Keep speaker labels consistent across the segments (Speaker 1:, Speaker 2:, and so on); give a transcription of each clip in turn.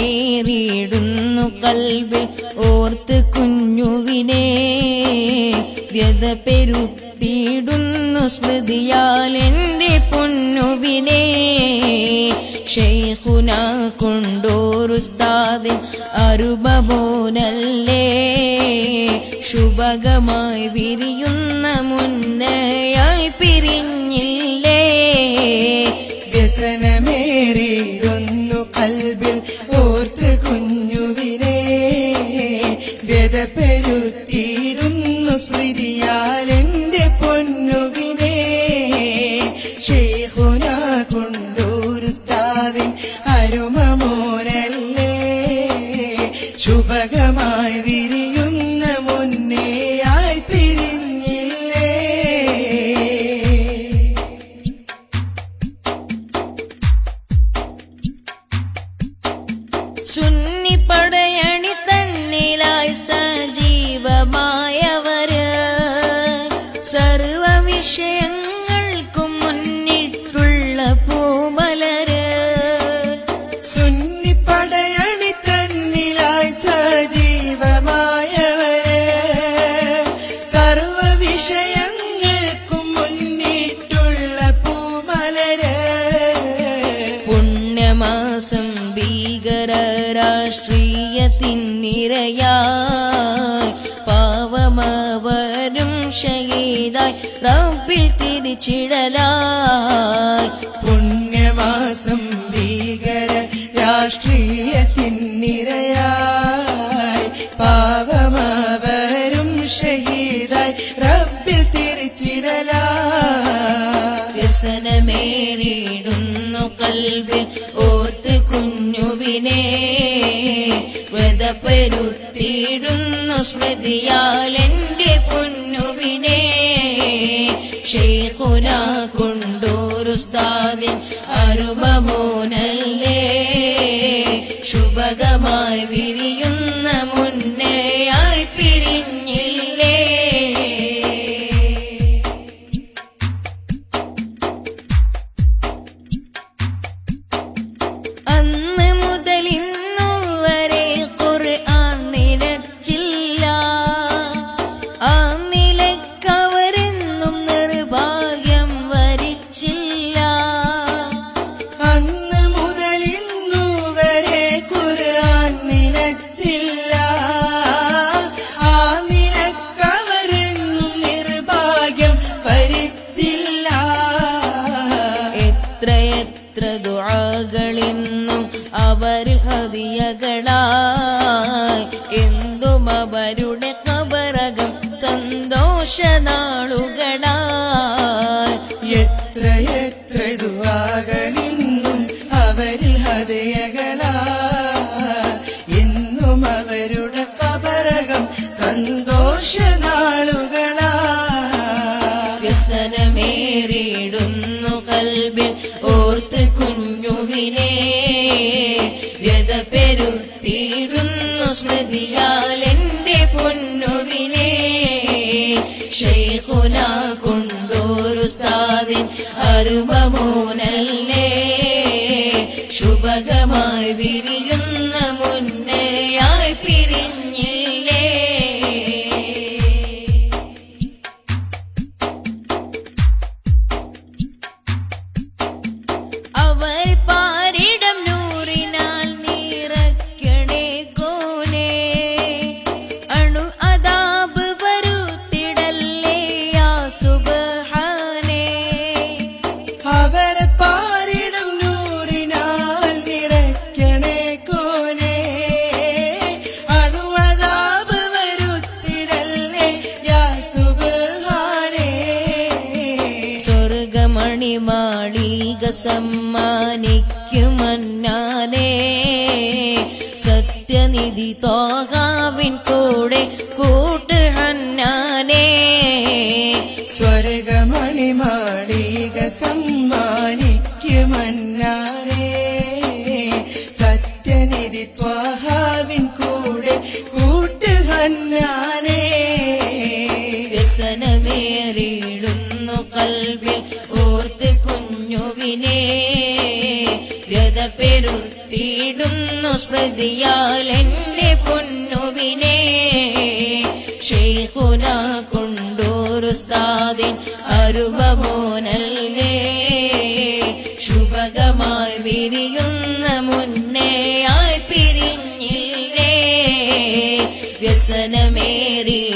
Speaker 1: വ്യസനമേറിയിടുന്നു കൽബിൽ ഓർത്ത് കുഞ്ഞുവിനെ വ്യത പെരുത്തിയിടുന്നു സ്മൃതിയാൽ എൻ്റെ പൊന്നുവിനെ ശൈഖുന കൊണ്ടോരുസ്താദിൻ അരുമമോനല്ലേ ശുഭകമായി വിരിയുന്ന മുന്നയായി പിരിഞ്ഞില്ലേ
Speaker 2: വ്യസനമേറിയിടുന്നു കൽബിൽ ഓർത്ത് കുഞ്ഞുവിനെ വ്യത പെരുത്തിയിടുന്നു സ്മൃതിയാൽ എൻ്റെ പൊന്നുവിനെ ശൈഖുന കൊണ്ടോരുസ്താദിൻ അരുമമോനല്ലേ ശുഭകമായി വിരിയുന്ന മുന്നേയായി പിരിഞ്ഞില്ലേ
Speaker 1: സുന്നി പടയണി തന്നിലായി സജീവമായവര് സർവ വിഷയങ്ങൾക്കും മുന്നിട്ടുള്ള പൂമലര്
Speaker 2: സുന്നി പടയണി തന്നിലായി സജീവമായവര് സർവ വിഷയങ്ങൾക്കും മുന്നിട്ടുള്ള പൂമലര്
Speaker 1: പുണ്യമാസം ഭീകര രാഷ്ട്രീയത്തിനിരയായി പാവമവരും ഷഹീദായി റബ്ബിൽ തിരിച്ചിടലായി
Speaker 2: പുണ്യമാസം ഭീകര രാഷ്ട്രീയത്തിനിരയായി പാവമവരും ഷഹീദായി റബ്ബിൽ തിരിച്ചിടലായി
Speaker 1: വ്യസനമേറിയിടുന്നു കൽബിൽ ഓർത്ത് കുഞ്ഞുവിനെ വ്യത പെരുത്തിയിടുന്നു സ്മൃതിയാൽ എൻ്റെ പൊന്നുവിനെ ശൈഖുന കൊണ്ടോരുസ്താദിൻ അരുമമോനല്ലേ ശുഭകമായി വിരിയുന്ന മുന്നേയായി പിരിഞ്ഞില്ലേ അന്ന് മുതൽ ഇന്നു വരെ ഖുർആൻ നിലച്ചില്ല ആ നിലക്കവരെന്നും നിർഭാഗ്യം വരിച്ചില്ല
Speaker 2: അന്ന് മുതൽ ഇന്നു വരെ ഖുർആൻ നിലച്ചില്ല ആ നിലക്കവരെന്നും നിർഭാഗ്യം വരിച്ചില്ല
Speaker 1: എത്രയെത്ര ദുആകളിന്നും അവർ ഹദിയകളായി എന്തും അവരുടെ ഖബറകം സന്തോഷനാളുകളായി
Speaker 2: എത്രയെത്ര ദുആകളിന്നും അവരിൽ ഹദയകളാ എന്നും അവരുടെ ഖബറകം സന്തോഷനാളുകളാ
Speaker 1: വ്യസനമേറിയിടുന്നു കൽബിൽ ഓർത്ത് കുഞ്ഞുവിനെ വ്യത പെരുത്തിയിടുന്നു സ്മൃതിയാൽ എൻ്റെ പൊന്നുവിനെ ശൈഖുന കൊണ്ടോരുസ്താദിൻ അരുമമോനല്ലേ ശുഭകമായി വിരിയുന്ന മുന്നേയായി പിരിഞ്ഞില്ലേ അവർ പാരിടം നൂറിനാൽ നിറയ്ക്കണേ കോനെ അണു അദാബ് വരുത്തിടല്ലേ യാ സുബ്ഹാനേ
Speaker 2: അവർ പാരിടം നൂറിനാൽ നിറയ്ക്കണേ കോനെ അണുവദാബ് വരുത്തിടല്ലേ യാ സുബ്ഹാനേ
Speaker 1: സ്വർഗമണി മാളിക സമ്മാനിക്കുമന്നാനേ സത്യനിധി തോഹാവിൻ കൂടെ കൂട്ട് ഹന്നാനേ
Speaker 2: സ്വർഗമണിമാളിക സമ്മാനിക്കുമന്നാരേ സത്യനിധി ത്വാഹാവിൻ കൂടെ കൂട്ടുഹന്നാനേ
Speaker 1: വ്യസനമേറിയിടുന്നു കൽബിൽ ഓർത്ത് കുഞ്ഞുവിനെ വ്യത പെരുത്തിയിടുന്നു സ്മൃതിയാൽ എന്റെ പൊന്നുവിനെ ശൈഖുന കൊണ്ടൂരുസ്താദിൻ അരുവമോനല്ലേ ശുഭകമായി വിരിയുന്ന മുന്നേയായി പിരിഞ്ഞില്ലേ വ്യസനമേറിയിടുന്നു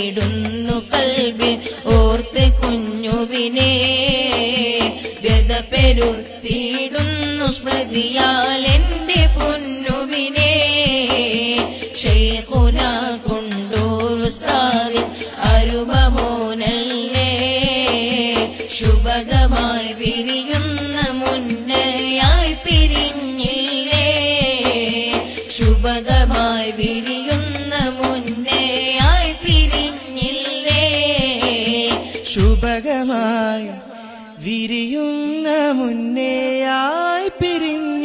Speaker 1: കൽബിൽ ഓർത്ത് കുഞ്ഞുവിനെ വ്യത പെരുത്തിയിടുന്നു സ്മൃതിയാൽ എന്റെ പൊന്നുവിനെ ശൈഖുന കൊണ്ടൂരുസ്താദിൻ അരുമമോനല്ലേ ശുഭകമായി വിരിയുന്ന മുന്നയായി പിരിഞ്ഞില്ലേ ശുഭകമായി വിരിയുന്ന മുന്നയായി പിരിഞ്ഞില്ലേ
Speaker 2: ശുഭകമായി വിരിയുന്ന മുന്നേയായി പിരിഞ്ഞ